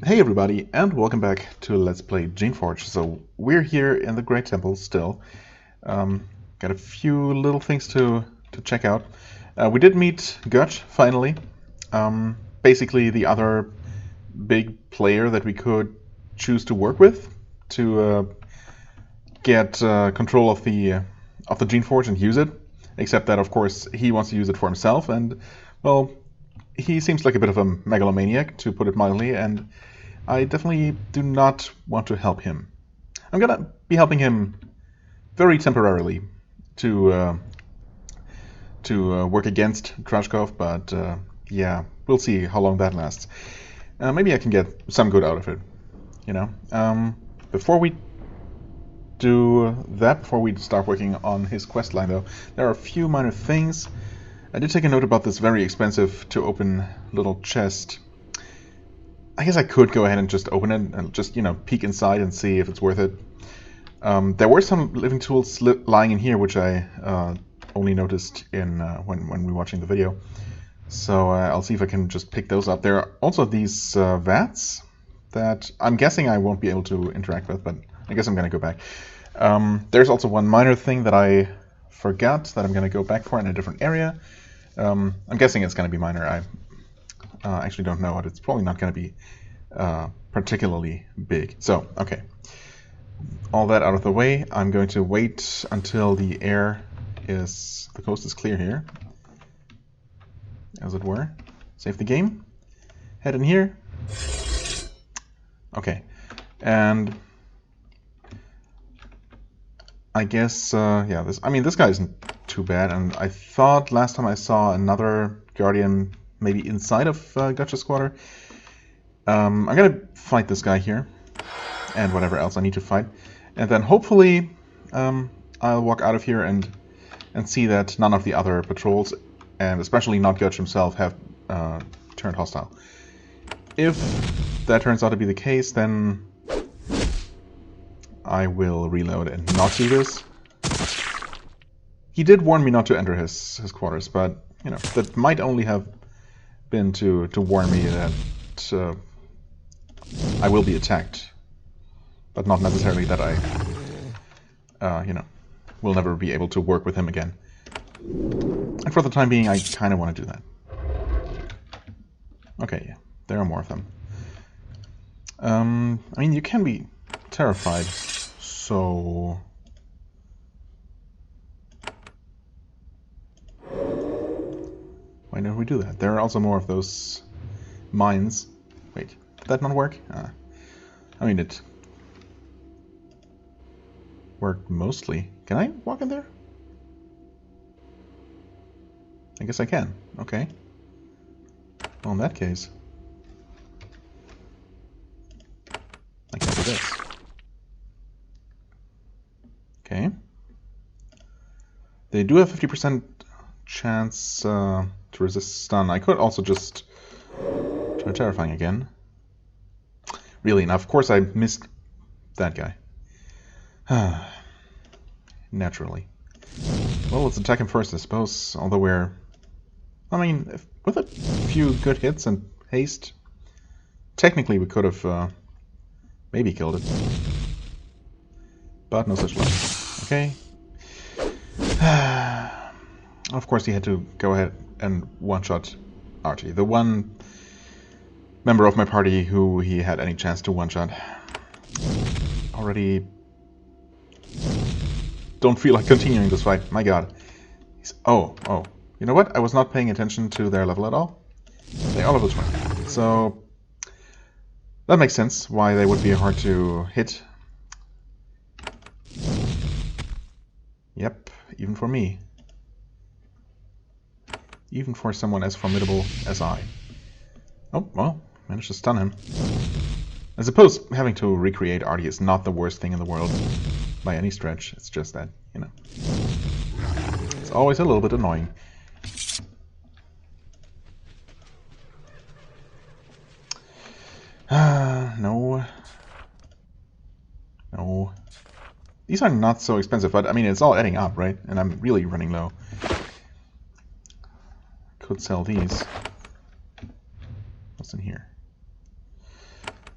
Hey everybody, and welcome back to Let's Play Geneforge. So we're here in the Great Temple still. Got a few little things to check out. We did meet Goettsch finally. Basically the other big player that we could choose to work with to get control of the Geneforge and use it. Except that of course he wants to use it for himself, and well, he seems like a bit of a megalomaniac, to put it mildly, and I definitely do not want to help him. I'm gonna be helping him very temporarily to work against Krashkov, but yeah, we'll see how long that lasts. Maybe I can get some good out of it, you know. Before we do that, before we start working on his quest line, though, there are a few minor things. I did take a note about this very expensive to open little chest. I guess I could go ahead and just open it and just, peek inside and see if it's worth it. There were some living tools lying in here, which I only noticed in when we were watching the video. So I'll see if I can just pick those up. There are also these vats that I'm guessing I won't be able to interact with, but I guess I'm going to go back. There's also one minor thing that I forgot that I'm going to go back for in a different area. I'm guessing it's going to be minor. I actually don't know, but it's probably not going to be particularly big. So, okay. All that out of the way, I'm going to wait until the coast is clear here, as it were. Save the game. Head in here. Okay. And I guess, yeah, this guy isn't too bad, and I thought last time I saw another Guardian maybe inside of Goettsch's quarter. I'm gonna fight this guy here, and whatever else I need to fight, and then hopefully I'll walk out of here and see that none of the other patrols, and especially not Goettsch himself, have turned hostile. If that turns out to be the case, then I will reload and not do this. He did warn me not to enter his quarters, but that might only have been to warn me that I will be attacked, but not necessarily that I will never be able to work with him again. And for the time being, I kind of want to do that. Okay, yeah, there are more of them. I mean, you can be terrified, so why don't we do that? There are also more of those mines. Wait, did that not work? I mean, it worked mostly. Can I walk in there? I guess I can. Okay. Well, in that case, I can do this. Okay. They do have 50% chance to resist stun. I could also just try terrifying again. Really, now of course I missed that guy. Naturally. Well, let's attack him first, I suppose. Although with a few good hits and haste, technically we could have maybe killed it. But no such luck. Okay. Of course he had to go ahead and one-shot Archie, the one member of my party who he had any chance to one-shot. Already don't feel like continuing this fight. My god. Oh. You know what? I was not paying attention to their level at all. They are level 20. So that makes sense why they would be hard to hit. Yep, even for me. Even for someone as formidable as I. Oh, well, managed to stun him. I suppose having to recreate Artie is not the worst thing in the world by any stretch. It's just that, it's always a little bit annoying. No. No. These are not so expensive, but I mean, it's all adding up, right? And I'm really running low. Could sell these. What's in here?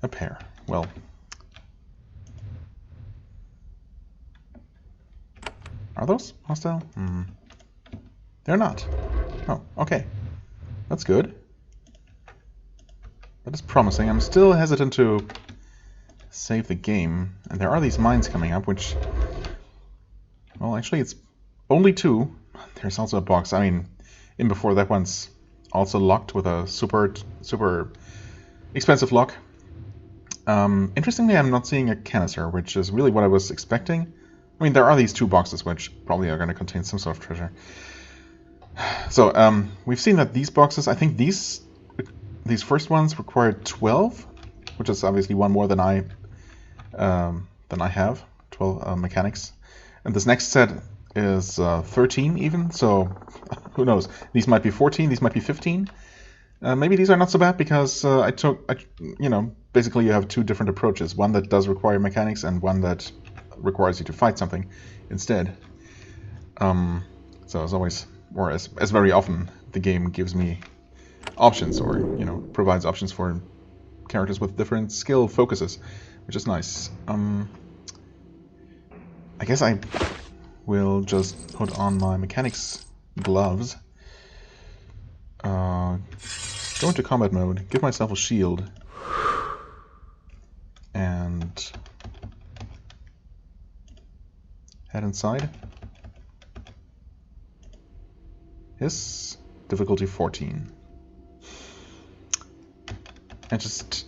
A pair. Well. Are those hostile? They're not. Oh, okay. That's good. That is promising. I'm still hesitant to save the game. And there are these mines coming up, which... Well, actually, it's only 2. There's also a box. I mean, in before that one's also locked with a super expensive lock. Interestingly, I'm not seeing a canister, which is really what I was expecting. I mean, there are these 2 boxes, which probably are going to contain some sort of treasure. So, we've seen that these boxes, I think these first ones require 12, which is obviously one more than I have, 12 mechanics. And this next set is 13 even, so who knows? These might be 14, these might be 15. Maybe these are not so bad because basically you have 2 different approaches. One that does require mechanics and one that requires you to fight something instead. So as always, or as very often, the game gives me options or, provides options for characters with different skill focuses, which is nice. I guess I will just put on my mechanics gloves. Go into combat mode, give myself a shield, and head inside. Yes, difficulty 14. And just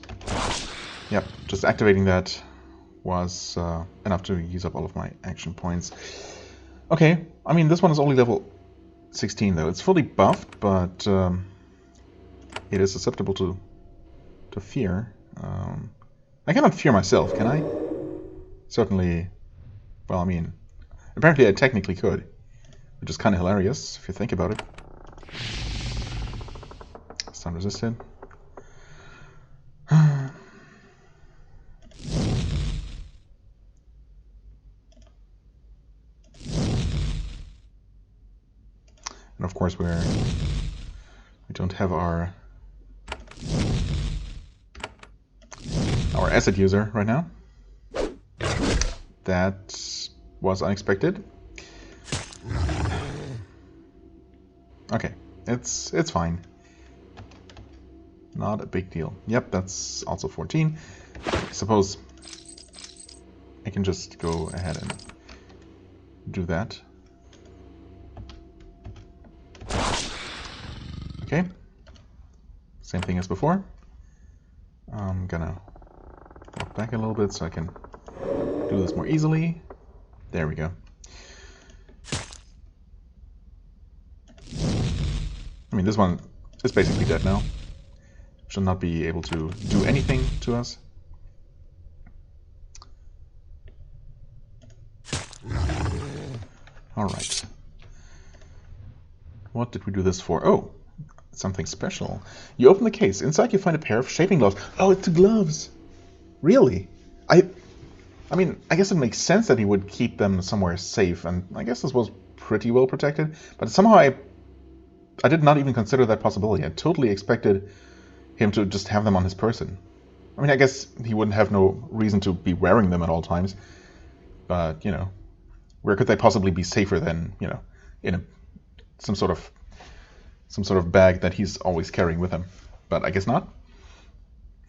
activating that was enough to use up all of my action points. Okay, I mean, this one is only level 16 though. It's fully buffed, but it is susceptible to fear. I cannot fear myself, can I? Certainly, well, I mean, apparently I technically could, which is kind of hilarious if you think about it. Stun resisted. And of course we don't have our asset user right now. That was unexpected. Okay, it's fine. Not a big deal. Yep, that's also 14. I suppose I can just go ahead and do that. Okay, same thing as before. I'm gonna walk back a little bit so I can do this more easily. There we go. I mean, this one is basically dead now. Should not be able to do anything to us. Alright. What did we do this for? Oh! Something special. You open the case. Inside you find a pair of shaping gloves. Oh, it's gloves! Really? I mean, I guess it makes sense that he would keep them somewhere safe, and I guess this was pretty well protected, but somehow I did not even consider that possibility. I totally expected him to just have them on his person. I mean, I guess he wouldn't have no reason to be wearing them at all times, but, where could they possibly be safer than, in some sort of bag that he's always carrying with him? But I guess not.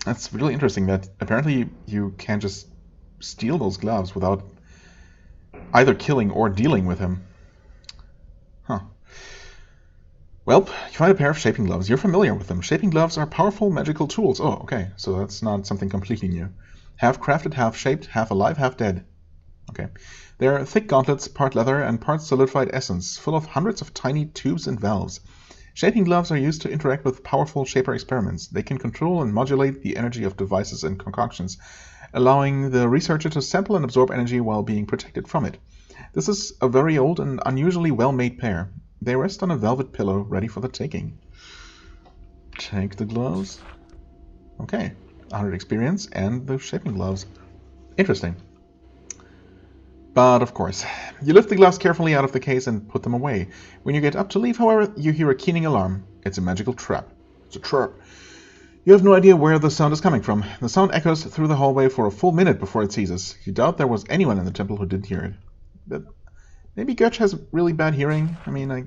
That's really interesting that apparently you can't just steal those gloves without either killing or dealing with him. Huh. Well, you find a pair of shaping gloves. You're familiar with them. Shaping gloves are powerful magical tools. Oh, okay. So that's not something completely new. Half crafted, half shaped, half alive, half dead. Okay. They're thick gauntlets, part leather and part solidified essence, full of hundreds of tiny tubes and valves. Shaping gloves are used to interact with powerful shaper experiments. They can control and modulate the energy of devices and concoctions, allowing the researcher to sample and absorb energy while being protected from it. This is a very old and unusually well-made pair. They rest on a velvet pillow, ready for the taking. Take the gloves. Okay, 100 experience and the shaping gloves. Interesting. But of course, you lift the gloves carefully out of the case and put them away. When you get up to leave, however, you hear a keening alarm. It's a magical trap. It's a trap. You have no idea where the sound is coming from. The sound echoes through the hallway for a full minute before it ceases. You doubt there was anyone in the temple who didn't hear it. But maybe Goettsch has really bad hearing. I mean, I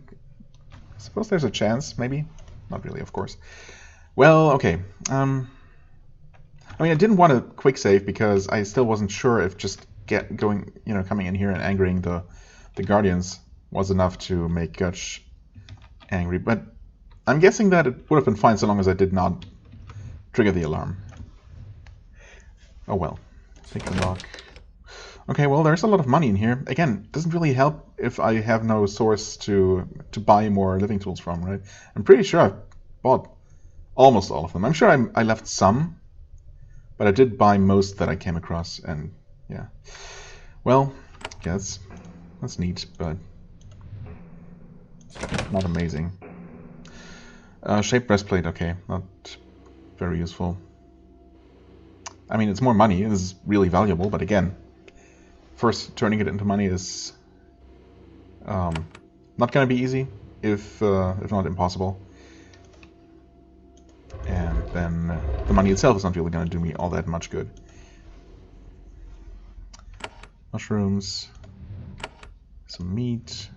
suppose there's a chance, maybe. Not really, of course. Well, okay. I mean, I didn't want a quick save because I still wasn't sure if just coming in here and angering the Guardians was enough to make Goettsch angry. But I'm guessing that it would have been fine so long as I did not trigger the alarm. Oh well. Take the lock. Okay, well, there's a lot of money in here. Again, it doesn't really help if I have no source to buy more living tools from, right? I'm pretty sure I've bought almost all of them. I'm sure I left some, but I did buy most that I came across, and yeah. Well, yeah, that's neat, but not amazing. Shaped breastplate, okay, not very useful. I mean, it's more money. This is really valuable, but again, first turning it into money is not going to be easy, if not impossible. And then the money itself is not really going to do me all that much good. Mushrooms. Some meat.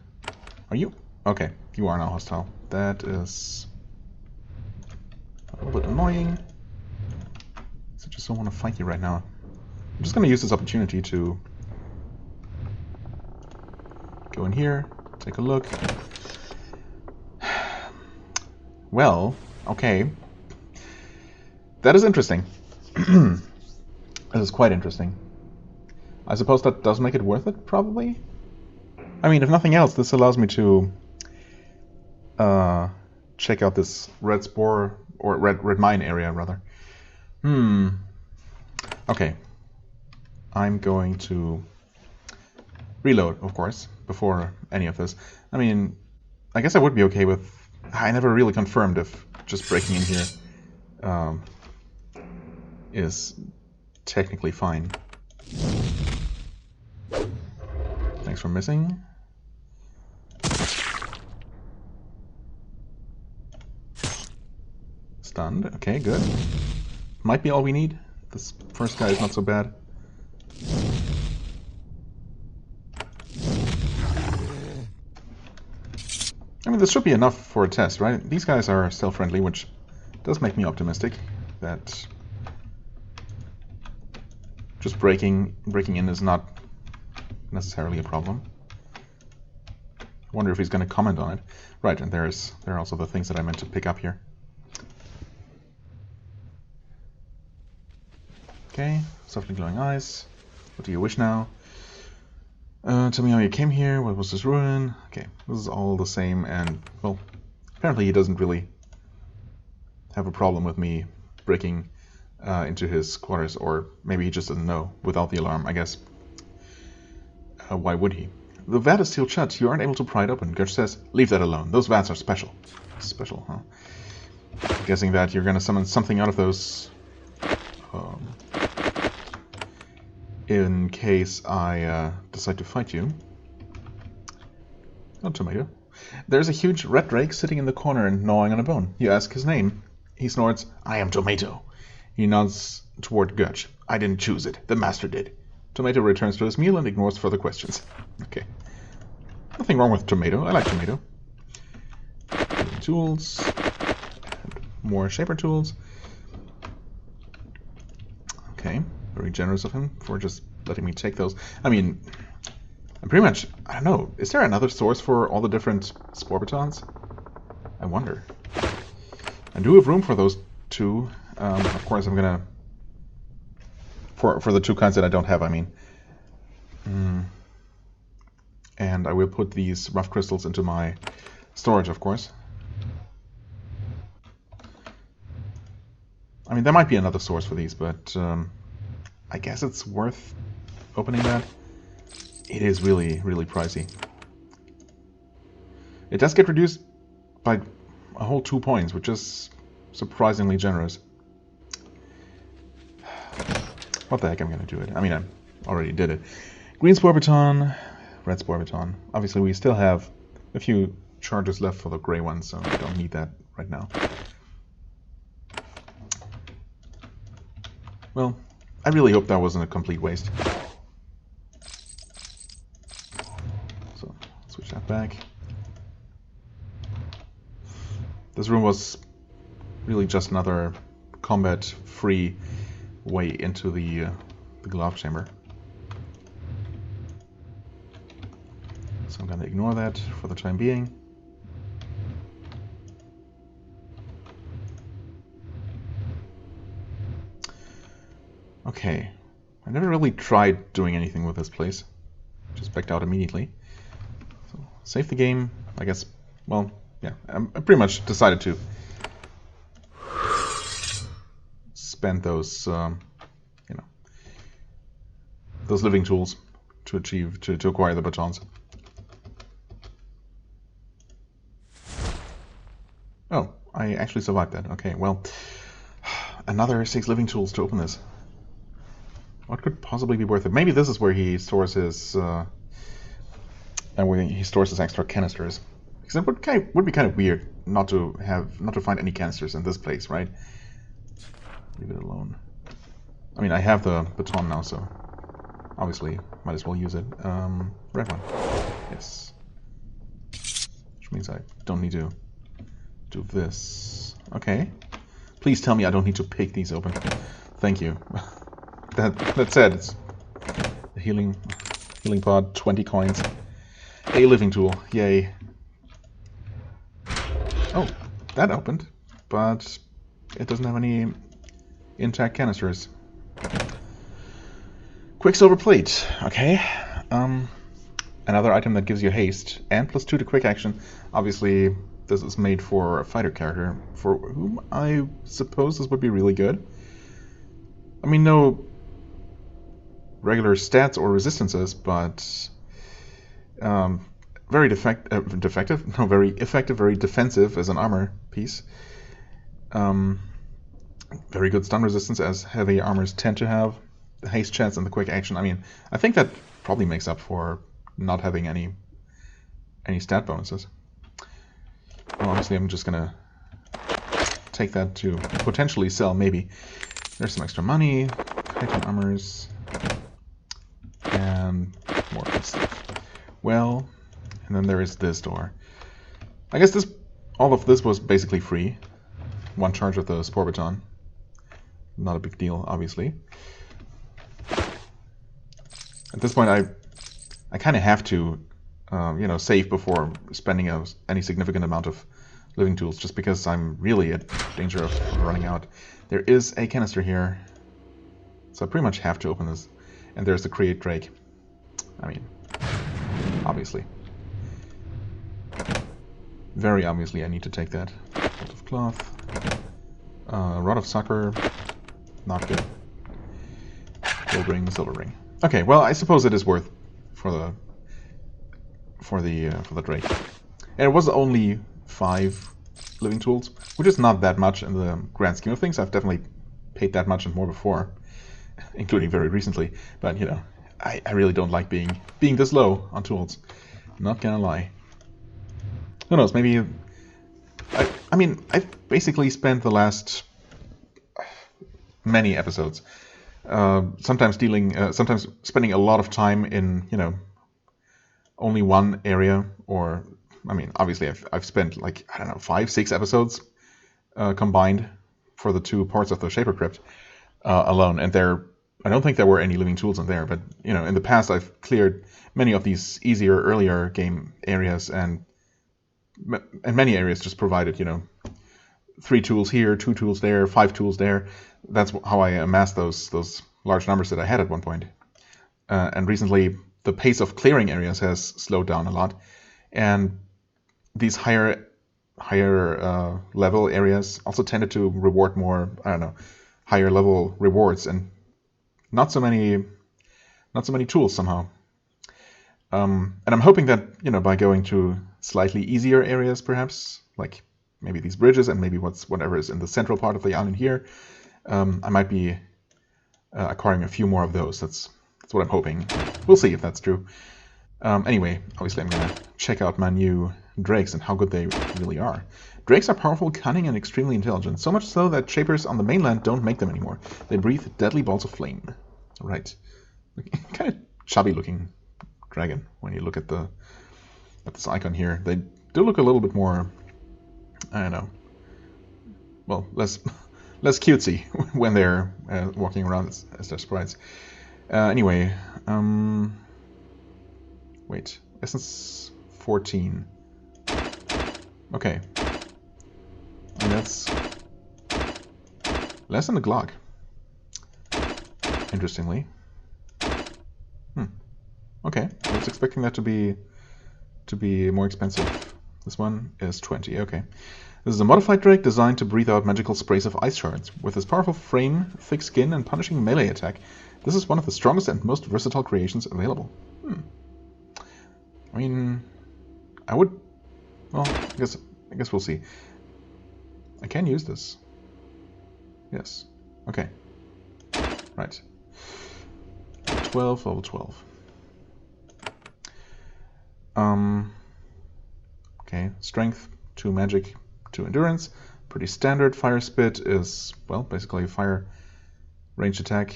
Are you? Okay, you are now hostile. That is a little bit annoying. So I just don't want to fight you right now. I'm just going to use this opportunity to go in here, take a look. Well, okay. That is interesting. That is quite interesting. I suppose that does make it worth it, probably? I mean, if nothing else, this allows me to check out this red spore, or red mine area, rather. Okay. I'm going to reload, of course, before any of this. I mean, I guess I would be okay with... I never really confirmed if just breaking in here is technically fine. Thanks for missing. Stunned. Okay, good. Might be all we need. This first guy is not so bad. I mean, this should be enough for a test, right? These guys are still friendly, which does make me optimistic that just breaking in is not necessarily a problem. I wonder if he's going to comment on it. Right, and there are also the things that I meant to pick up here. Okay, softly glowing eyes. What do you wish now? Tell me how you came here. What was this ruin? Okay, this is all the same, and, well, apparently he doesn't really have a problem with me breaking into his quarters, or maybe he just doesn't know without the alarm, I guess. Why would he? The vat is sealed shut. You aren't able to pry it open. Goettsch says, leave that alone. Those vats are special. Special, huh? I'm guessing that you're going to summon something out of those in case I decide to fight you. Oh, tomato. There's a huge red drake sitting in the corner and gnawing on a bone. You ask his name. He snorts, I am Tomato. He nods toward Goettsch. I didn't choose it. The master did. Tomato returns to his meal and ignores further questions. Okay. Nothing wrong with Tomato. I like Tomato. Tools. And more shaper tools. Okay. Very generous of him for just letting me take those. I mean, I'm pretty much... I don't know. Is there another source for all the different spore batons? I wonder. I do have room for those two. Of course, I'm gonna... For the two kinds that I don't have, I mean. And I will put these rough crystals into my storage, of course. I mean, there might be another source for these, but I guess it's worth opening that. It is really, really pricey. It does get reduced by a whole 2 points, which is surprisingly generous. What the heck, I'm going to do it. I mean, I already did it. Green spore baton, red spore baton. Obviously, we still have a few charges left for the gray one, so I don't need that right now. Well, I really hope that wasn't a complete waste. So, switch that back. This room was really just another combat-free way into the glove chamber. So I'm going to ignore that for the time being. Okay, I never really tried doing anything with this place. Just backed out immediately. So save the game, I guess. Well, yeah, I pretty much decided to spend those, you know, those living tools to acquire the batons. Oh, I actually survived that. Okay, well, another 6 living tools to open this. What could possibly be worth it? Maybe this is where he stores his extra canisters. Because it would be kind of weird not to find any canisters in this place, right? Leave it alone. I mean, I have the baton now, so obviously might as well use it. Red one, yes. Which means I don't need to do this. Okay. Please tell me I don't need to pick these open. Thank you. That said, it's a healing pod, 20 coins. A living tool, yay. Oh, that opened, but it doesn't have any intact canisters. Quicksilver plate, okay. Another item that gives you haste and +2 to quick action. Obviously, this is made for a fighter character, for whom I suppose this would be really good. I mean, no regular stats or resistances, but very very effective, very defensive as an armor piece. Very good stun resistance, as heavy armors tend to have. The haste chance and the quick action. I mean, I think that probably makes up for not having any stat bonuses. Well, honestly, I'm just gonna take that to potentially sell, maybe. There's some extra money, Titan armors, and more stuff. Well, and then there is this door. I guess all of this was basically free. One charge of the Spore Baton. Not a big deal, obviously. At this point, I kind of have to, save before spending any significant amount of living tools, just because I'm really at danger of running out. There is a canister here, so I pretty much have to open this. And there's the Create Drake. I mean, obviously. Very obviously I need to take that. Bolt of Cloth. Rod of Succor. Not good. Gold ring, silver ring. Okay, well, I suppose it is worth for the Drake. And it was only 5 living tools, which is not that much in the grand scheme of things. I've definitely paid that much and more before, including very recently. But you know, I really don't like being this low on tools. Not gonna lie. Who knows? Maybe. I mean, I've basically spent the last many episodes, sometimes spending a lot of time in only one area, or I mean, obviously I've spent like, I don't know, 5-6 episodes combined for the 2 parts of the Shaper Crypt alone, and I don't think there were any living tools in there, but in the past I've cleared many of these easier, earlier game areas, and many areas just provided 3 tools here, 2 tools there, 5 tools there. That's how I amassed those large numbers that I had at one point. And recently, the pace of clearing areas has slowed down a lot, and these higher level areas also tended to reward more, I don't know, higher level rewards, and not so many tools somehow. And I'm hoping that by going to slightly easier areas, perhaps like maybe these bridges and maybe whatever is in the central part of the island here, I might be acquiring a few more of those. That's what I'm hoping. We'll see if that's true. Anyway, obviously I'm gonna check out my new drakes and how good they really are. Drakes are powerful, cunning, and extremely intelligent, so much so that shapers on the mainland don't make them anymore. They breathe deadly balls of flame. Right. Kind of chubby-looking dragon when you look at this icon here. They do look a little bit more, I don't know, well, less cutesy when they're walking around as their sprites. Anyway, wait, essence 14. Okay, and that's less than the Glock. Interestingly. Okay, I was expecting that to be more expensive. This one is 20. Okay. This is a modified drake designed to breathe out magical sprays of ice shards. With its powerful frame, thick skin, and punishing melee attack, this is one of the strongest and most versatile creations available. I mean, I would... Well, I guess we'll see. I can use this. Yes. Okay. Right. 12, level 12. Okay, strength, 2 magic, 2 endurance. Pretty standard. Fire spit is, well, basically a fire range attack.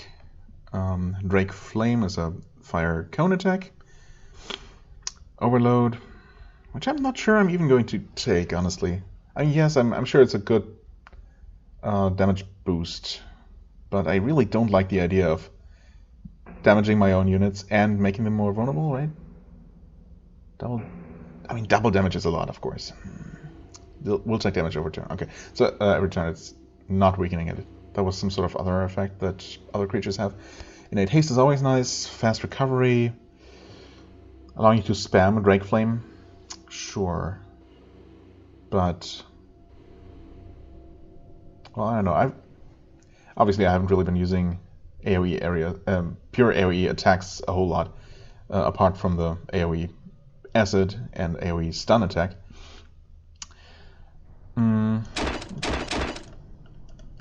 Drake flame is a fire cone attack. Overload, which I'm not sure I'm even going to take, honestly. I mean, yes, I'm sure it's a good damage boost, but I really don't like the idea of damaging my own units and making them more vulnerable, right? Double damage is a lot, of course. We'll take damage over turn. Okay, so every turn it's not weakening it. That was some sort of other effect that other creatures have. Innate haste is always nice. Fast recovery. Allowing you to spam a Drake Flame. Sure. But... well, I don't know. Obviously I haven't really been using AoE area, pure AoE attacks a whole lot, apart from the AoE acid and AoE stun attack.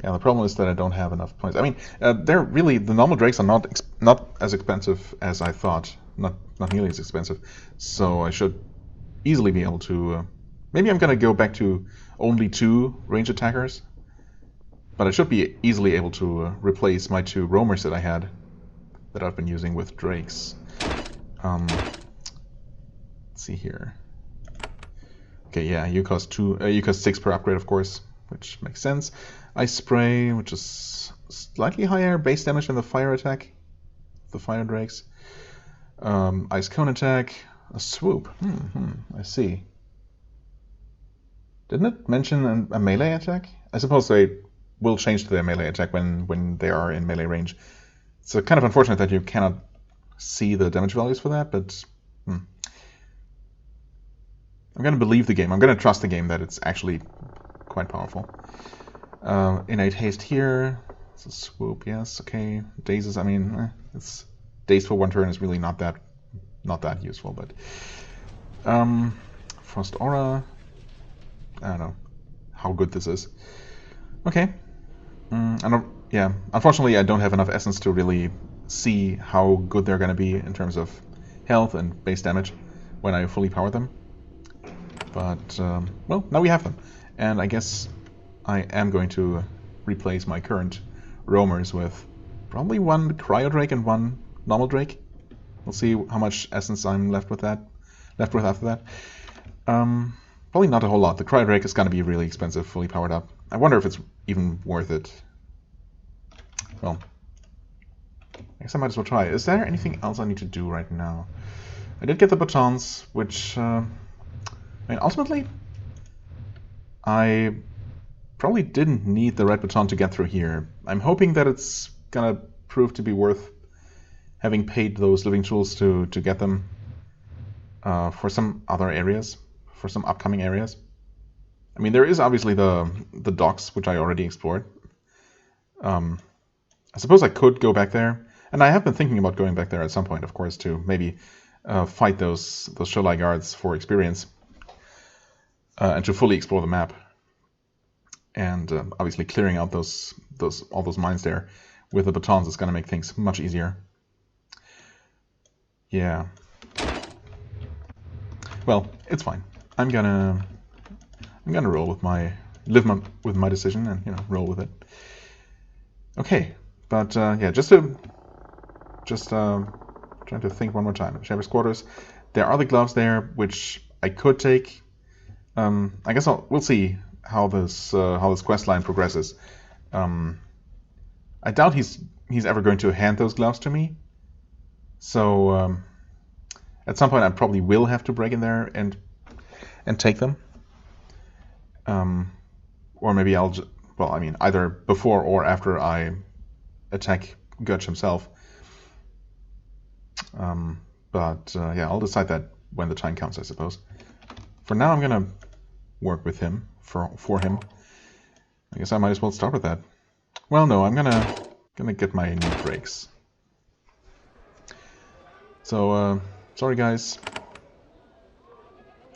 Yeah, the problem is that I don't have enough points. I mean, they're really, the normal drakes are not as expensive as I thought. Not nearly as expensive. So I should easily be able to... maybe I'm going to go back to only 2 range attackers. But I should be easily able to replace my 2 roamers that I had, that I've been using with drakes. Let's see here. Okay, yeah, you cost 6 per upgrade, of course, which makes sense. Ice spray, which is slightly higher base damage than the fire attack, the fire drakes. Ice cone attack, a swoop. I see. Didn't it mention a melee attack? I suppose they will change to their melee attack when they are in melee range. It's kind of unfortunate that you cannot see the damage values for that, but I'm going to believe the game. I'm going to trust the game that it's actually quite powerful. Innate haste here. It's a swoop, yes, okay. Dazes, I mean, it's daze for 1 turn is really not that useful, but Frost Aura. I don't know how good this is. Okay. Yeah, unfortunately I don't have enough essence to really see how good they're going to be in terms of health and base damage when I fully power them. But, well, now we have them. And I guess I am going to replace my current roamers with probably 1 cryo drake and 1 normal drake. We'll see how much essence I'm left with after that. Probably not a whole lot. The cryo drake is going to be really expensive, fully powered up. I wonder if it's even worth it. Well, I guess I might as well try. Is there anything else I need to do right now? I did get the batons, which, I mean, ultimately, I probably didn't need the red baton to get through here. I'm hoping that it's gonna prove to be worth having paid those living tools to get them for some other areas, for some upcoming areas. I mean, there is obviously the docks, which I already explored. I suppose I could go back there, and I have been thinking about going back there at some point, of course, to maybe fight those Sholai guards for experience, and to fully explore the map. And obviously clearing out all those mines there with the batons is going to make things much easier. Yeah. Well, it's fine. I'm gonna roll with my with my decision and, you know, roll with it. Okay, but yeah, just trying to think one more time. Shepherd's quarters. There are the gloves there, which I could take. I guess we'll see how this quest line progresses. I doubt he's ever going to hand those gloves to me. So at some point I probably will have to break in there and take them. Or maybe I'll well, I mean, either before or after I attack Goettsch himself. But yeah, I'll decide that when the time comes, I suppose. For now, I'm gonna work with him for him. I guess I might as well start with that. Well, no, I'm gonna get my new breaks. So sorry guys.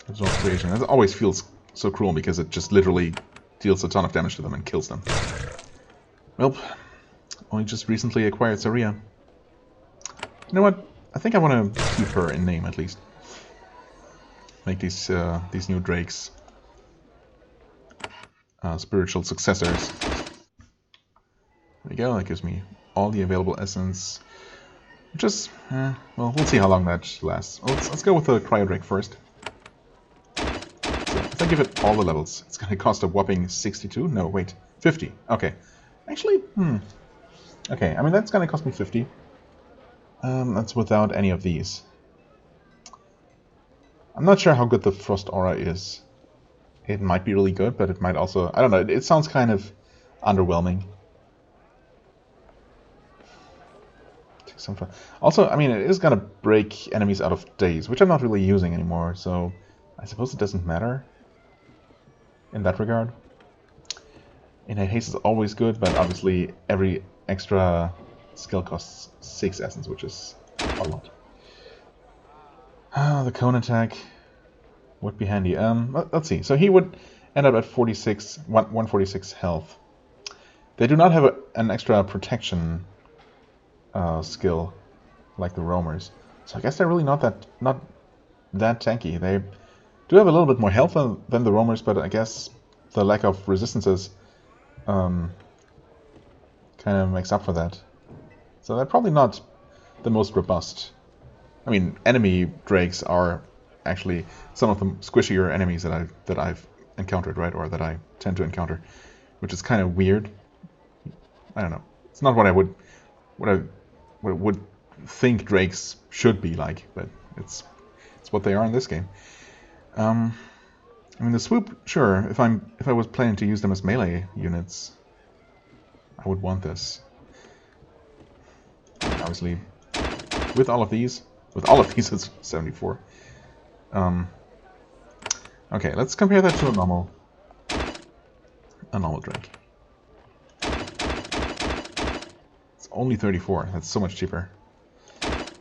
Absorb creation. It always feels so cruel because it just literally deals a ton of damage to them and kills them. Well, only just recently acquired Saria. You know what? I think I want to keep her in name at least. Make these new drakes spiritual successors. There we go. That gives me all the available essence. Just well, we'll see how long that lasts. Let's go with the cryo drake first. So if I give it all the levels, it's going to cost a whopping 62. No, wait, 50. Okay, actually, okay. I mean, that's going to cost me 50. That's without any of these. I'm not sure how good the Frost Aura is. It might be really good, but it might also... I don't know, it sounds kind of underwhelming. Take some fun. Also, I mean, it is gonna break enemies out of daze, which I'm not really using anymore, so I suppose it doesn't matter in that regard. Innate haste is always good, but obviously every extra skill costs 6 essence, which is a lot. The cone attack would be handy. Let's see. So he would end up at 146 health. They do not have an extra protection skill like the roamers, so I guess they're really not that tanky. They do have a little bit more health than the roamers, but I guess the lack of resistances kind of makes up for that. So they're probably not the most robust. I mean, enemy drakes are actually some of the squishier enemies that I've encountered, right? Or that I tend to encounter, which is kind of weird. I don't know. It's not what I would think drakes should be like, but it's what they are in this game. I mean, the swoop, sure. If I was planning to use them as melee units, I would want this. Obviously, with all of these it's 74. Okay, let's compare that to a normal drake. It's only 34. That's so much cheaper.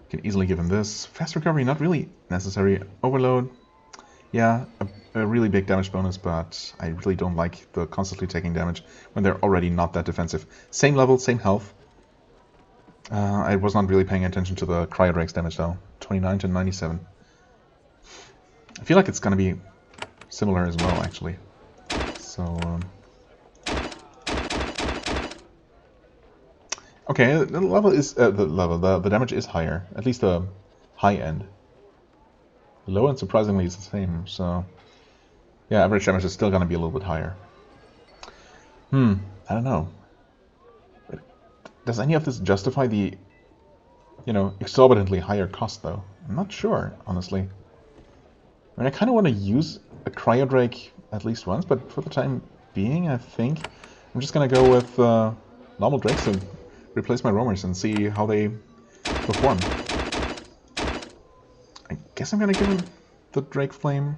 Can easily give him this. Fast recovery, not really necessary. Overload, yeah, a really big damage bonus, but I really don't like the constantly taking damage when they're already not that defensive. Same level, same health. I was not really paying attention to the cryo drake's damage though. 29 to 97. I feel like it's gonna be similar as well, actually. So, okay, the level is the damage is higher, at least the high end. The low end surprisingly is the same. So, yeah, average damage is still gonna be a little bit higher. I don't know. Does any of this justify the, exorbitantly higher cost, though? I'm not sure, honestly. I mean, I kind of want to use a cryo drake at least once, but for the time being, I think I'm just going to go with normal drakes and replace my roamers and see how they perform. I guess I'm going to give him the Drake Flame,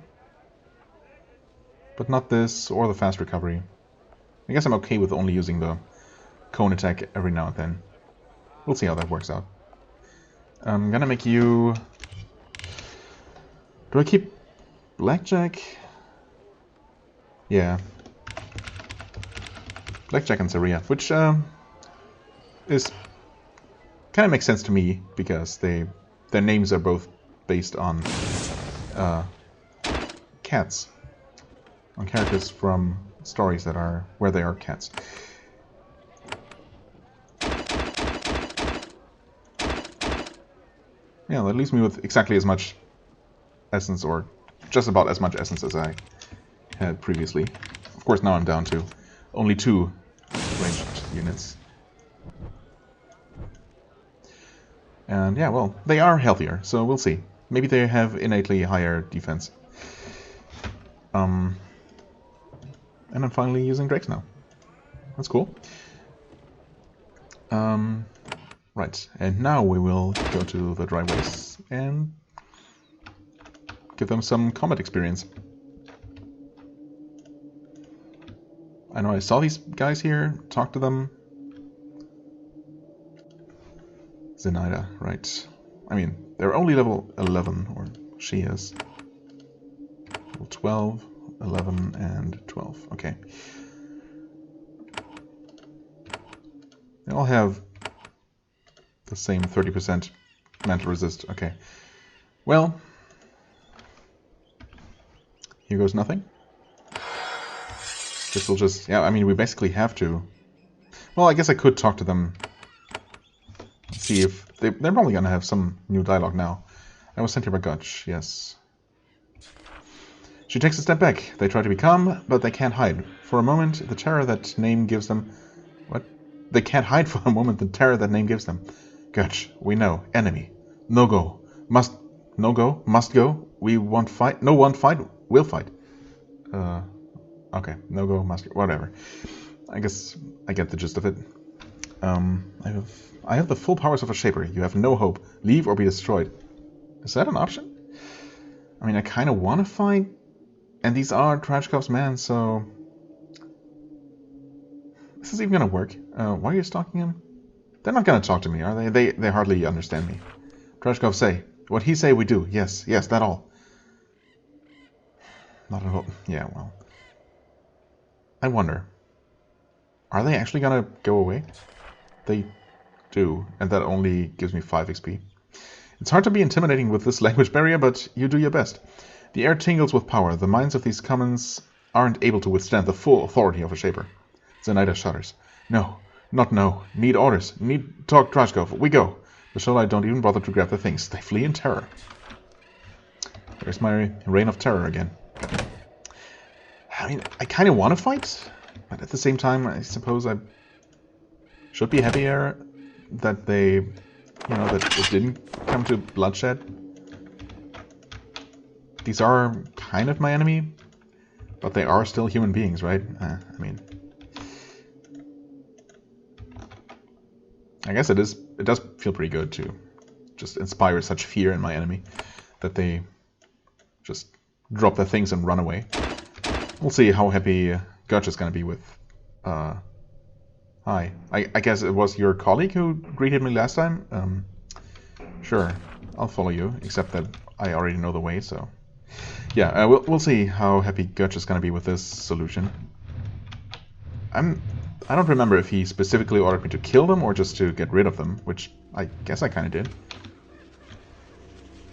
but not this or the fast recovery. I guess I'm okay with only using the cone attack every now and then. We'll see how that works out. I'm gonna make you... Do I keep Blackjack? Yeah. Blackjack and Saria, which is kind of makes sense to me because their names are both based on cats. On characters from stories that are where they are cats. Yeah, that leaves me with exactly as much essence, or just about as much essence as I had previously. Of course, now I'm down to only 2 ranged units. And yeah, well, they are healthier, so we'll see. Maybe they have innately higher defense. And I'm finally using Drakes now. That's cool. Right, and now we will go to the Dry Wastes and give them some combat experience. I know I saw these guys here, talked to them. Zenaida, right. I mean, they're only level 11, or she is. Level 12, 11, and 12. Okay. They all have the same 30% mental resist. Okay. Well, here goes nothing. This will just... Yeah, I mean, we basically have to... Well, I guess I could talk to them. See if... They're probably going to have some new dialogue now. I was sent here by Goettsch, yes. She takes a step back. They try to be calm, but they can't hide. For a moment, the terror that name gives them... What? They can't hide for a moment the terror that name gives them. Goettsch, we know. Enemy. No go. Must... No go. Must go. We won't fight. No, won't fight. We'll fight. Okay. No go. Must go. Whatever. I guess I get the gist of it. I have the full powers of a Shaper. You have no hope. Leave or be destroyed. Is that an option? I mean, I kind of want to fight. And these are Trashkov's men, so... Is this even going to work? Why are you stalking him? They're not going to talk to me, are they? They hardly understand me. Trashkov say, what he say we do. Yes, yes, that all. Not at all. Yeah, well. I wonder. Are they actually going to go away? They do, and that only gives me 5 XP. It's hard to be intimidating with this language barrier, but you do your best. The air tingles with power. The minds of these commons aren't able to withstand the full authority of a Shaper. Zenaida shudders. No. Not no. Need orders. Need talk Trashkov. We go. The Sholai don't even bother to grab the things. They flee in terror. There's my reign of terror again. I mean, I kind of want to fight, but at the same time, I suppose I should be happier that they, you know, that it didn't come to bloodshed. These are kind of my enemy, but they are still human beings, right? I mean... I guess it does feel pretty good to just inspire such fear in my enemy that they just drop their things and run away. We'll see how happy Goettsch is going to be with... Hi. I guess it was your colleague who greeted me last time? Sure. I'll follow you, except that I already know the way, so... Yeah, we'll see how happy Goettsch is going to be with this solution. I don't remember if he specifically ordered me to kill them or just to get rid of them, which I guess I kind of did.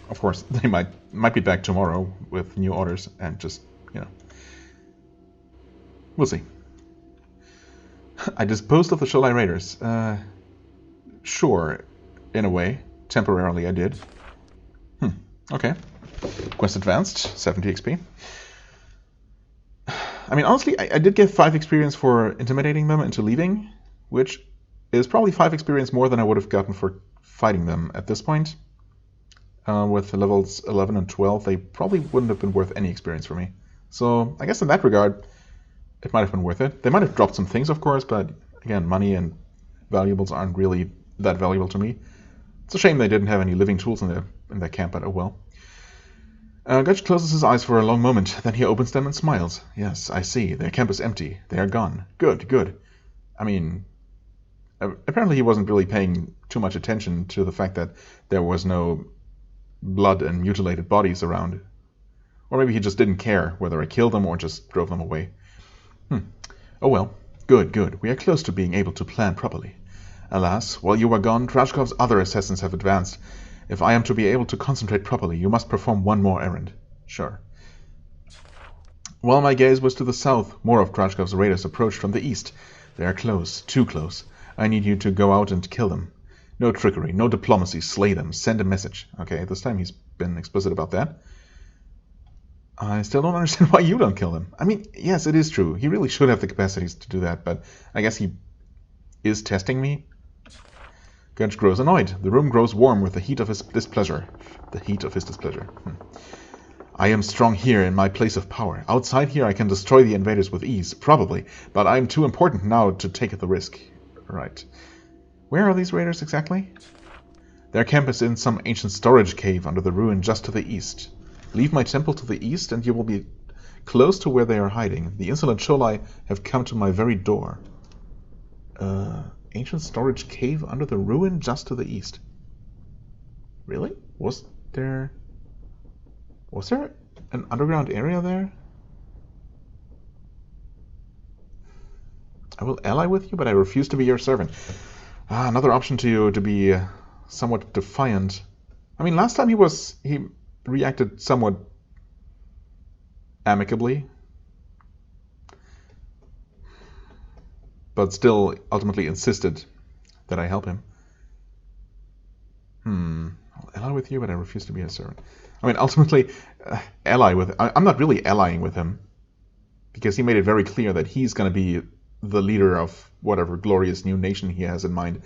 Of course, they might be back tomorrow with new orders and just, you know. We'll see. I disposed of the Sholai Raiders. Sure, in a way. Temporarily I did. Okay. Quest advanced, 70 XP. I mean, honestly, I did get 5 experience for intimidating them into leaving, which is probably 5 experience more than I would have gotten for fighting them at this point. With the levels 11 and 12, they probably wouldn't have been worth any experience for me. So, I guess in that regard, it might have been worth it. They might have dropped some things, of course, but again, money and valuables aren't really that valuable to me. It's a shame they didn't have any living tools in their camp, but oh well. Goettsch closes his eyes for a long moment, then he opens them and smiles. Yes, I see. Their camp is empty. They are gone. Good, good. I mean, apparently he wasn't really paying too much attention to the fact that there was no blood and mutilated bodies around. Or maybe he just didn't care whether I killed them or just drove them away. Oh well. Good, good. We are close to being able to plan properly. Alas, while you were gone, Trashkov's other assassins have advanced. If I am to be able to concentrate properly, you must perform one more errand. Sure. While my gaze was to the south, more of Krashkov's raiders approached from the east. They are close, too close. I need you to go out and kill them. No trickery, no diplomacy, slay them, send a message. Okay, this time he's been explicit about that. I still don't understand why you don't kill him. I mean, yes, it is true. He really should have the capacities to do that, but I guess he is testing me. Goettsch grows annoyed. The room grows warm with the heat of his displeasure. The heat of his displeasure. I am strong here in my place of power. Outside here I can destroy the invaders with ease, probably, but I am too important now to take the risk. Right. Where are these raiders exactly? Their camp is in some ancient storage cave under the ruin just to the east. Leave my temple to the east and you will be close to where they are hiding. The insolent Sholai have come to my very door. Ancient storage cave under the ruin just to the east. Really? Was there an underground area there? I will ally with you, but I refuse to be your servant. Another option to you to be somewhat defiant. I mean, last time he reacted somewhat amicably, but still ultimately insisted that I help him. I'll ally with you, but I refuse to be a servant. I mean, ultimately, I'm not really allying with him, because he made it very clear that he's going to be the leader of whatever glorious new nation he has in mind,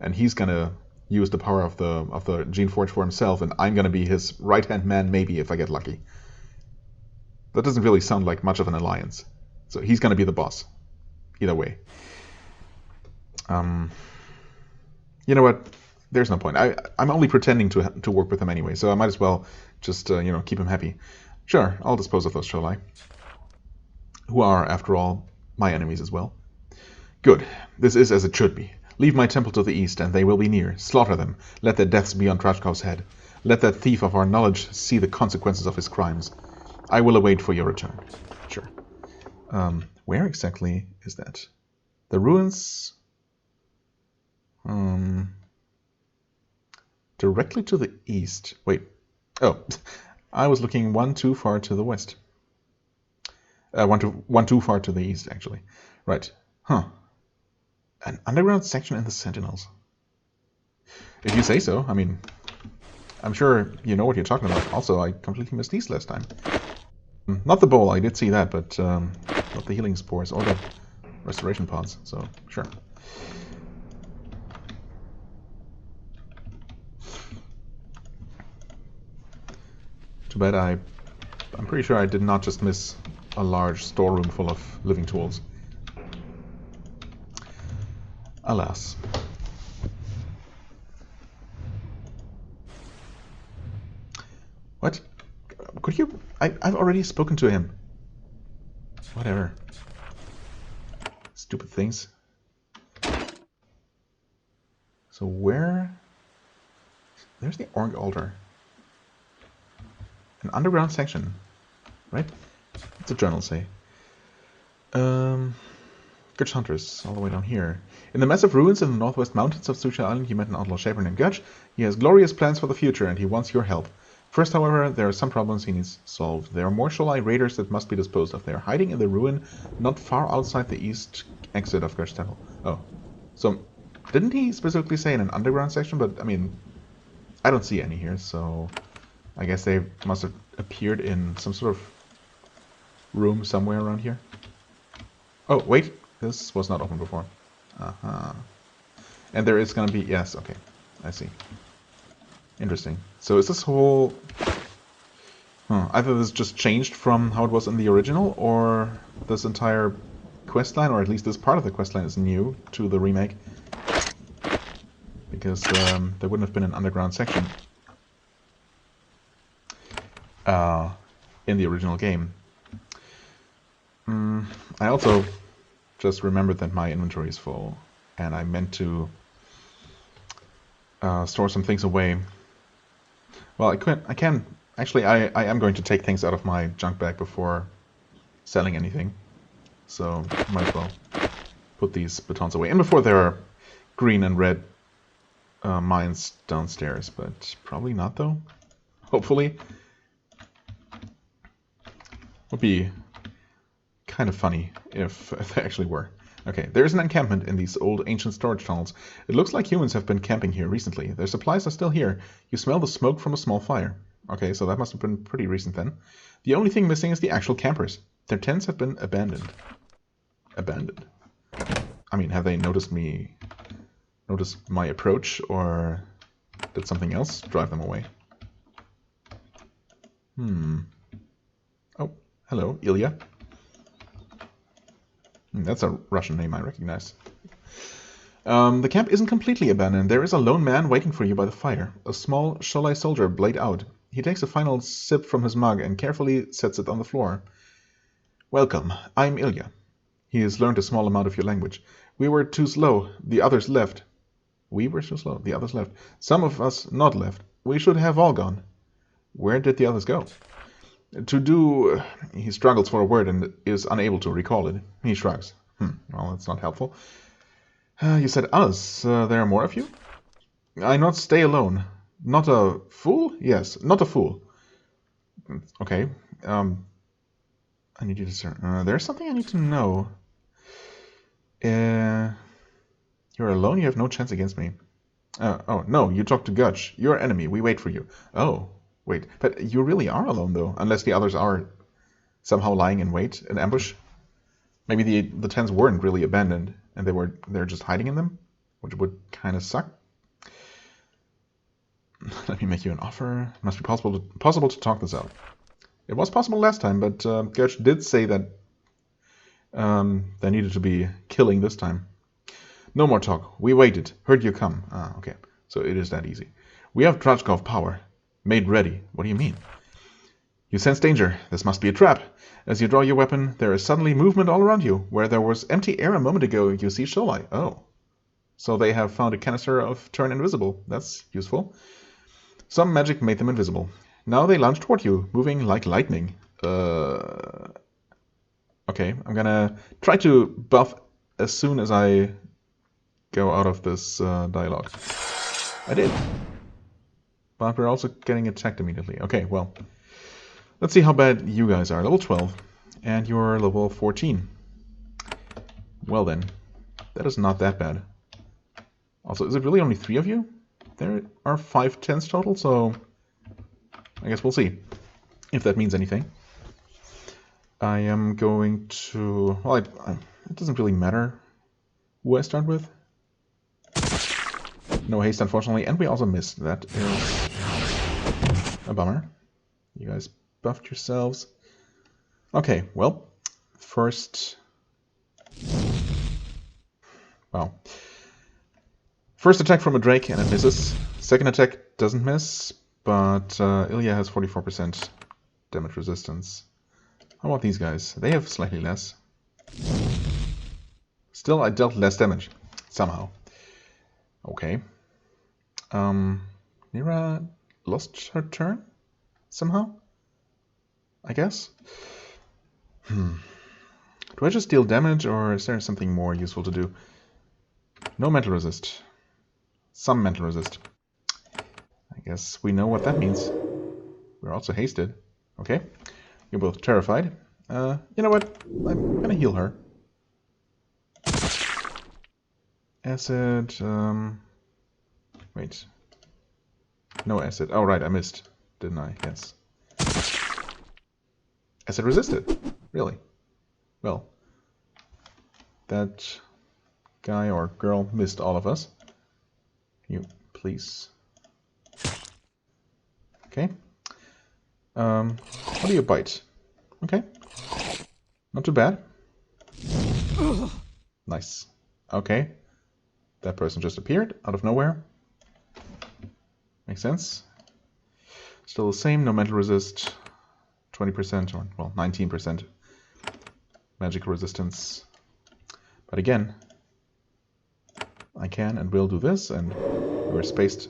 and he's going to use the power of the Geneforge for himself, and I'm going to be his right-hand man, maybe, if I get lucky. That doesn't really sound like much of an alliance. So he's going to be the boss. Either way. You know what? There's no point. I'm only pretending to work with him anyway, so I might as well just, keep him happy. Sure, I'll dispose of those Sholai, who are, after all, my enemies as well. Good. This is as it should be. Leave my temple to the east, and they will be near. Slaughter them. Let their deaths be on Krashkov's head. Let that thief of our knowledge see the consequences of his crimes. I will await for your return. Sure. Where exactly is that? The ruins... directly to the east. Wait. Oh, I was looking one too far to the west. One too far to the east, actually. Right. Huh. An underground section in the Sentinels. If you say so. I mean, I'm sure you know what you're talking about. Also, I completely missed these last time. Not the bowl, I did see that, but not the healing spores or the restoration pods, so sure. Too bad I'm pretty sure I did not just miss a large storeroom full of living tools. Alas. What? Could you... I've already spoken to him. Whatever. Stupid things. So where... There's the Org Altar. An underground section. Right? What's the journal say? Goettsch hunters, all the way down here. In the massive ruins in the northwest mountains of Susha Island, you met an outlaw shaper named Goettsch. He has glorious plans for the future, and he wants your help. First, however, there are some problems he needs solved. There are more Sholai raiders that must be disposed of. They are hiding in the ruin not far outside the east exit of Goettsch's temple. Oh. So, didn't he specifically say in an underground section? But, I mean, I don't see any here, so... I guess they must have appeared in some sort of room somewhere around here. Oh, wait. This was not open before. And there is going to be... Yes, okay. I see. Interesting. So is this whole... either this just changed from how it was in the original, or this entire questline, or at least this part of the questline, is new to the remake. Because there wouldn't have been an underground section in the original game. I also just remembered that my inventory is full, and I meant to store some things away. Well, I can actually. I am going to take things out of my junk bag before selling anything, so might as well put these batons away. And before there are green and red mines downstairs, but probably not though. Hopefully. Would be kind of funny if they actually were. Okay, there's an encampment in these old ancient storage tunnels. It looks like humans have been camping here recently. Their supplies are still here. You smell the smoke from a small fire. Okay, so that must have been pretty recent then. The only thing missing is the actual campers. Their tents have been abandoned. Abandoned. I mean, have they noticed my approach, or did something else drive them away? Oh, hello, Ilya. That's a Russian name I recognize. The camp isn't completely abandoned. There is a lone man waiting for you by the fire. A small Sholai soldier blade out. He takes a final sip from his mug and carefully sets it on the floor. Welcome, I'm Ilya. He has learned a small amount of your language. We were too slow. The others left. We were too slow. The others left. Some of us not left. We should have all gone. Where did the others go? He struggles for a word and is unable to recall it. He shrugs. Well, that's not helpful. You said us. There are more of you? I not stay alone. Not a fool? Yes, not a fool. Okay. I need you to discern. There's something I need to know. You're alone? You have no chance against me. Oh, no, you talk to Goettsch. You're enemy. We wait for you. Oh. Wait, but you really are alone, though, unless the others are somehow lying in wait, in ambush. Maybe the tents weren't really abandoned, and they're just hiding in them, which would kind of suck. Let me make you an offer. It must be possible to talk this out. It was possible last time, but Goettsch did say that there needed to be killing this time. No more talk. We waited. Heard you come. Okay. So it is that easy. We have Drachkov power. Made ready. What do you mean? You sense danger. This must be a trap. As you draw your weapon, there is suddenly movement all around you. Where there was empty air a moment ago, you see Sholai. Oh. So they have found a canister of turn invisible. That's useful. Some magic made them invisible. Now they launch toward you, moving like lightning. Okay, I'm gonna try to buff as soon as I go out of this dialogue. I did. But we're also getting attacked immediately. Okay, well, let's see how bad you guys are. Level 12, and you're level 14. Well then, that is not that bad. Also, is it really only 3 of you? There are 5 tents total, so I guess we'll see if that means anything. I am going to... Well, it doesn't really matter who I start with. No haste, unfortunately, and we also missed. That is a bummer. You guys buffed yourselves. Okay, well, first... Wow. First attack from a Drake, and it misses. Second attack doesn't miss, but Ilya has 44% damage resistance. How about these guys? They have slightly less. Still, I dealt less damage, somehow. Okay. Mira lost her turn? Somehow? I guess? Do I just deal damage, or is there something more useful to do? No mental resist. Some mental resist. I guess we know what that means. We're also hasted. Okay. You're both terrified. You know what? I'm gonna heal her. Acid, wait. No acid. Oh, right, I missed. Didn't I? Yes. Acid resisted. Really? Well. That guy or girl missed all of us. You, please. Okay. What do you bite? Okay. Not too bad. Nice. Okay. That person just appeared out of nowhere. Makes sense. Still the same, no mental resist. 20% or, well, 19% magic resistance. But again, I can and will do this, and we're spaced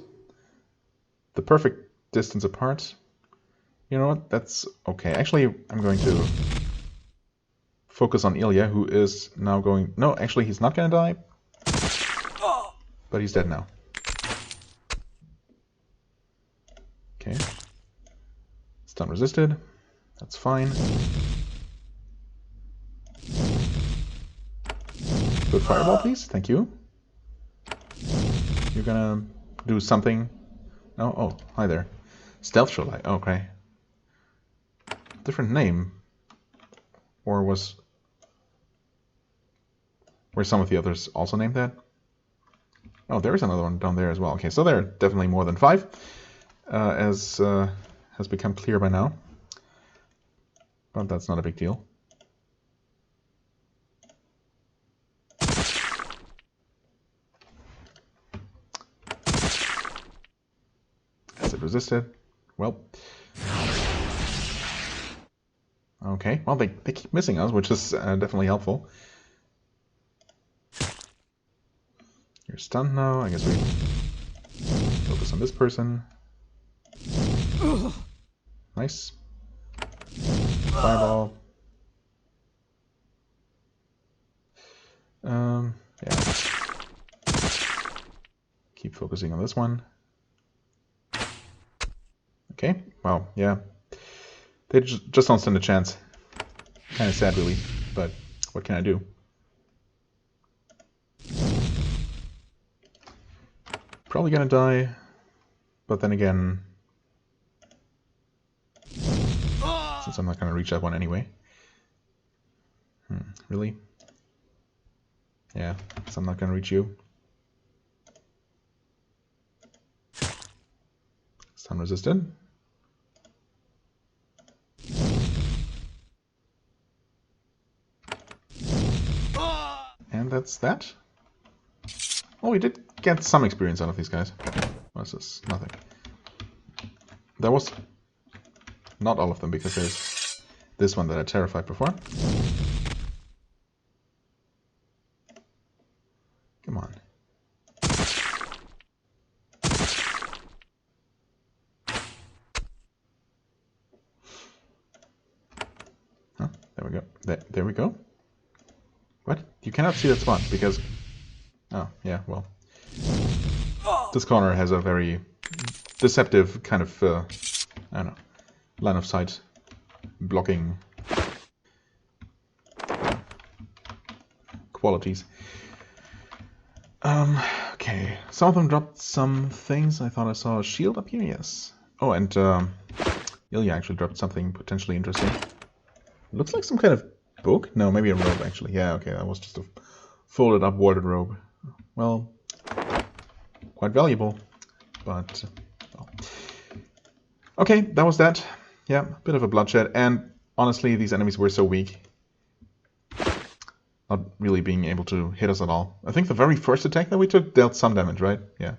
the perfect distance apart. You know what? That's okay. Actually, I'm going to focus on Ilya, who is now going... No, actually, he's not going to die. But he's dead now. Okay. Stun resisted. That's fine. Good fireball, please. Thank you. You're gonna do something. Oh, oh, hi there. Stealth Shoalai. Oh, okay. Different name. Or were some of the others also named that? Oh, there's another one down there as well. Okay, so there are definitely more than 5, as has become clear by now. But that's not a big deal. As it resisted. Well. Okay, well, they keep missing us, which is definitely helpful. You're stunned now. I guess we focus on this person. Nice. Fireball. Yeah. Keep focusing on this one. Okay, well, yeah. They just don't stand a chance. Kind of sad, really, but what can I do? Probably gonna die, but then again, since I'm not gonna reach that one anyway. Really? Yeah, so I'm not gonna reach you. Stun resisted. And that's that. Well, we did get some experience out of these guys. What's this? Nothing. That was not all of them, because there's this one that I terrified before. Come on. Huh, there we go. There we go. What? You cannot see that spot because... Oh, yeah, well. This corner has a very deceptive kind of, I don't know, line of sight blocking qualities. Okay, some of them dropped some things. I thought I saw a shield up here, yes. Oh, and Ilya actually dropped something potentially interesting. Looks like some kind of book? No, maybe a robe, actually. Yeah, okay, that was just a folded up warded robe. Well, quite valuable, but... Oh. Okay, that was that. Yeah, a bit of a bloodshed, and honestly, these enemies were so weak. Not really being able to hit us at all. I think the very first attack that we took dealt some damage, right? Yeah,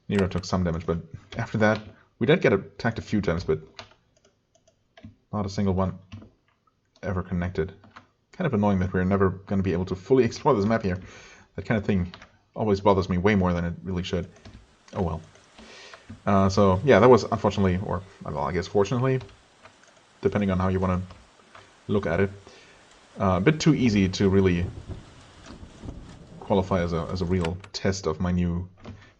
Nero took some damage, but after that, we did get attacked a few times, but not a single one ever connected. Kind of annoying that we're never going to be able to fully explore this map here. That kind of thing always bothers me way more than it really should. Oh well. So yeah, that was unfortunately, or well, I guess fortunately, depending on how you want to look at it, a bit too easy to really qualify as a real test of my new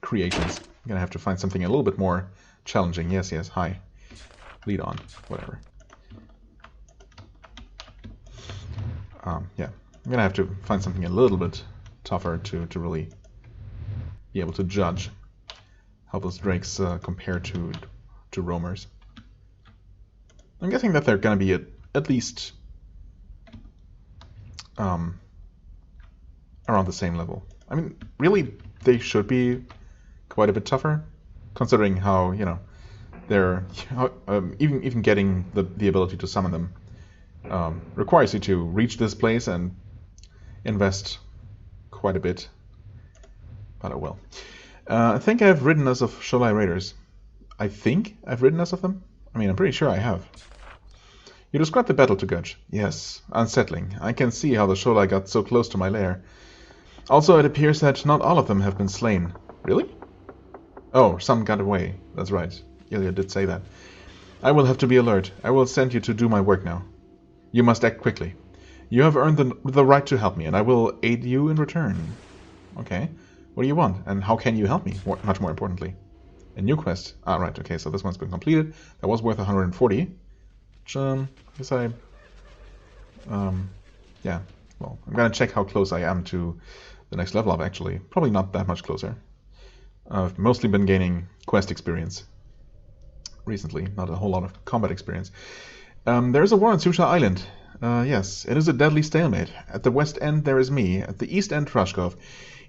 creations. I'm gonna have to find something a little bit more challenging. Yes, yes, hi. Lead on, whatever. Yeah, I'm gonna have to find something a little bit tougher to really be able to judge how those drakes compare to roamers. I'm guessing that they're gonna be at least around the same level. I mean, really, they should be quite a bit tougher, considering how, you know, they're even getting the ability to summon them requires you to reach this place and invest quite a bit. But oh well. I think I've ridden us of Shoalai Raiders. I think I've ridden us of them? I mean, I'm pretty sure I have. You described the battle to Goettsch. Yes, unsettling. I can see how the Shoalai got so close to my lair. Also, it appears that not all of them have been slain. Really? Oh, some got away. That's right. Ilya did say that. I will have to be alert. I will send you to do my work now. You must act quickly. You have earned the right to help me, and I will aid you in return. Okay. What do you want, and how can you help me? Much more importantly. A new quest. Ah, right, okay, so this one's been completed. That was worth 140. Which, I guess yeah. Well, I'm gonna check how close I am to the next level up, actually. Probably not that much closer. I've mostly been gaining quest experience recently, not a whole lot of combat experience. There is a war on Susha Island. Yes, it is a deadly stalemate. At the west end there is me, at the east end Trashkov.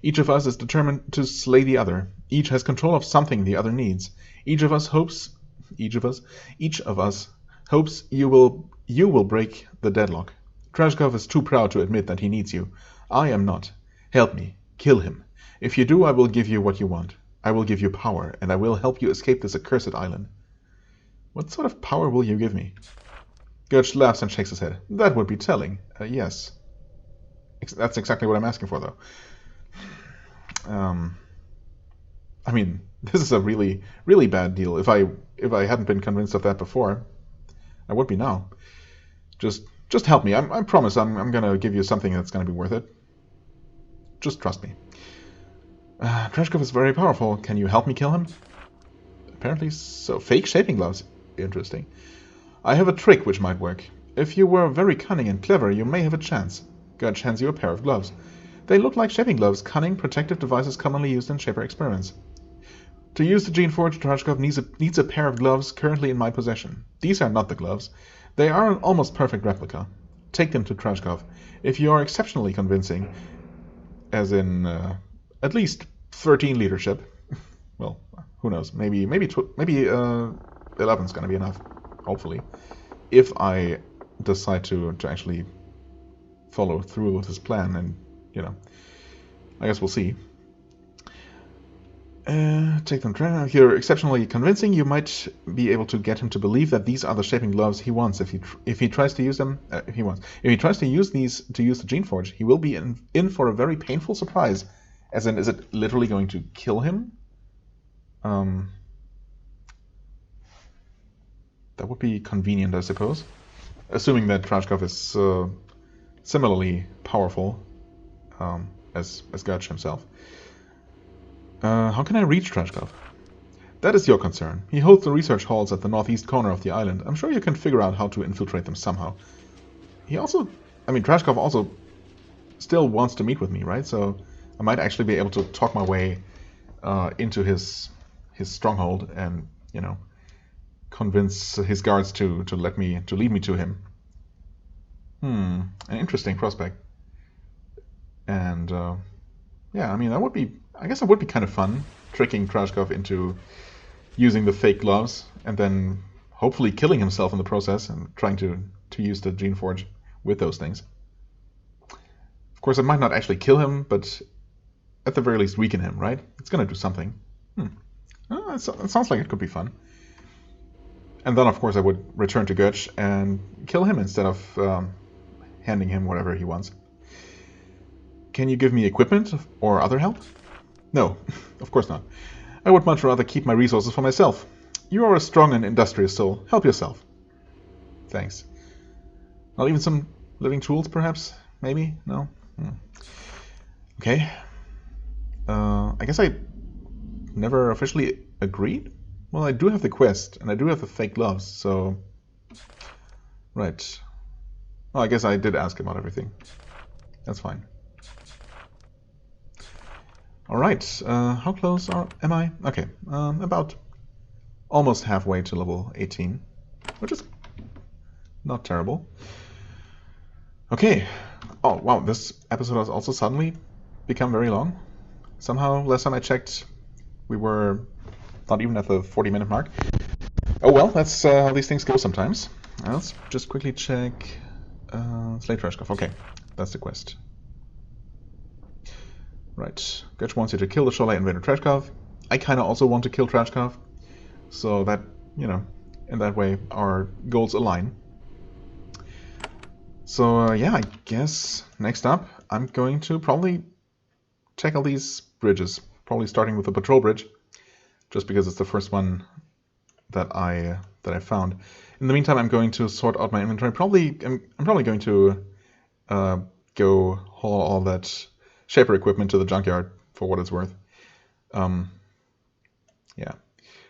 Each of us is determined to slay the other. Each has control of something the other needs. Each of us hopes you will break the deadlock. Trashkov is too proud to admit that he needs you. I am not. Help me. Kill him. If you do, I will give you what you want. I will give you power, and I will help you escape this accursed island. What sort of power will you give me? Goettsch laughs and shakes his head. That would be telling. Yes. That's exactly what I'm asking for, though. I mean, this is a really, really bad deal. If I hadn't been convinced of that before, I would be now. Just help me. I promise I'm gonna give you something that's gonna be worth it. Just trust me. Trashkov is very powerful. Can you help me kill him? Apparently so. Fake shaping gloves. Interesting. I have a trick which might work. If you were very cunning and clever, you may have a chance. Goettsch hands you a pair of gloves. They look like shaping gloves, cunning, protective devices commonly used in shaper experiments. To use the Geneforge, Trashkov needs a pair of gloves currently in my possession. These are not the gloves. They are an almost perfect replica. Take them to Trashkov. If you are exceptionally convincing, as in at least 13 leadership, well, who knows? Maybe 11's gonna be enough. Hopefully, if I decide to actually follow through with this plan, and I guess we'll see. Take them. If you're exceptionally convincing, you might be able to get him to believe that these are the shaping gloves he wants. If he tries to use them, if he tries to use the Geneforge, he will be in for a very painful surprise. As in, is it literally going to kill him? That would be convenient, I suppose. Assuming that Trashkov is similarly powerful as Goettsch himself. How can I reach Trashkov? That is your concern. He holds the research halls at the northeast corner of the island. I'm sure you can figure out how to infiltrate them somehow. Trashkov also still wants to meet with me, right? So I might actually be able to talk my way into his stronghold and, convince his guards to lead me to him. An interesting prospect. And I guess it would be kind of fun tricking Trashkov into using the fake gloves and then hopefully killing himself in the process and trying to use the Geneforge with those things. Of course, it might not actually kill him, but at the very least weaken him, right? It's going to do something. It sounds like it could be fun. And then, of course, I would return to Goettsch and kill him instead of handing him whatever he wants. Can you give me equipment or other help? No, of course not. I would much rather keep my resources for myself. You are a strong and industrious soul. Help yourself. Thanks. Not even some living tools, perhaps? Maybe? No? Okay. I guess I never officially agreed? Well, I do have the quest, and I do have the fake gloves, so... Right. Well, I guess I did ask about everything. That's fine. Alright, how close am I? Okay, about almost halfway to level 18, which is not terrible. Okay. Oh, wow, this episode has also suddenly become very long. Somehow, last time I checked, we were not even at the 40-minute mark. Oh well, that's how these things go sometimes. Let's just quickly check. Slay Trashkov. Okay, that's the quest. Right. Goettsch wants you to kill the Sholai invader Trashkov. I kind of also want to kill Trashkov. So that, in that way, our goals align. So, yeah, I guess next up, I'm going to probably tackle these bridges. Probably starting with the patrol bridge, just because it's the first one that I found. In the meantime, I'm going to sort out my inventory. I'm probably going to go haul all that shaper equipment to the junkyard for what it's worth. Yeah,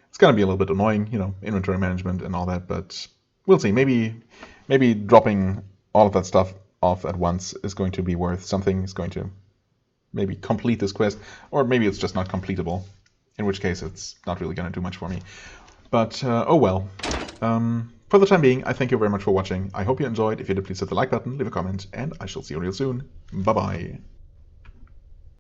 it's gonna be a little bit annoying, inventory management and all that, but we'll see. Maybe dropping all of that stuff off at once is going to be worth something. It's going to, maybe complete this quest, or maybe it's just not completable, in which case it's not really going to do much for me. But, oh well. For the time being, I thank you very much for watching. I hope you enjoyed. If you did, please hit the like button, leave a comment, and I shall see you real soon. Bye-bye.